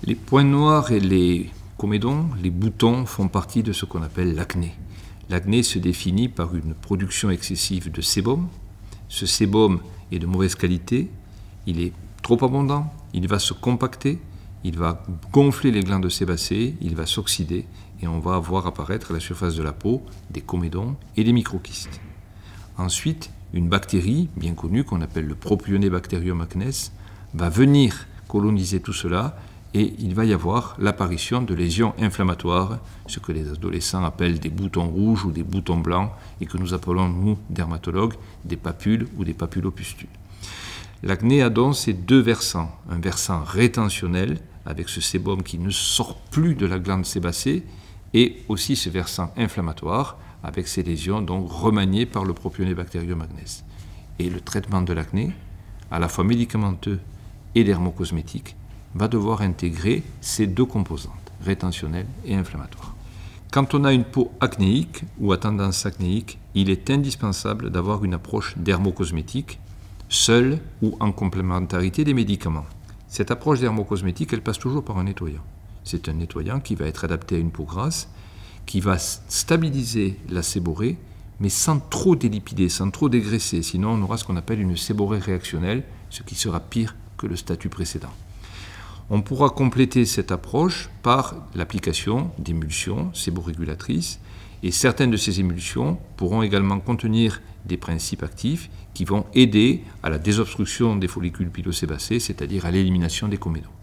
Les points noirs et les comédons, les boutons, font partie de ce qu'on appelle l'acné. L'acné se définit par une production excessive de sébum. Ce sébum est de mauvaise qualité, il est trop abondant, il va se compacter, il va gonfler les glandes sébacées, il va s'oxyder et on va voir apparaître à la surface de la peau des comédons et des microkystes. Ensuite, une bactérie bien connue qu'on appelle le Propionibacterium acnes va venir coloniser tout cela et il va y avoir l'apparition de lésions inflammatoires, ce que les adolescents appellent des boutons rouges ou des boutons blancs et que nous appelons, nous, dermatologues, des papules ou des papulopustules. L'acné a donc ces deux versants, un versant rétentionnel avec ce sébum qui ne sort plus de la glande sébacée et aussi ce versant inflammatoire avec ces lésions donc remaniées par le Propionibacterium acnes. Et le traitement de l'acné, à la fois médicamenteux et dermocosmétique, va devoir intégrer ces deux composantes, rétentionnelle et inflammatoire. Quand on a une peau acnéique ou à tendance acnéique, il est indispensable d'avoir une approche dermocosmétique, seule ou en complémentarité des médicaments. Cette approche dermocosmétique, elle passe toujours par un nettoyant. C'est un nettoyant qui va être adapté à une peau grasse, qui va stabiliser la séborrhée, mais sans trop délipider, sans trop dégraisser, sinon on aura ce qu'on appelle une séborrhée réactionnelle, ce qui sera pire que le statut précédent. On pourra compléter cette approche par l'application d'émulsions séborrégulatrices et certaines de ces émulsions pourront également contenir des principes actifs qui vont aider à la désobstruction des follicules pilosébacés, c'est-à-dire à l'élimination des comédons.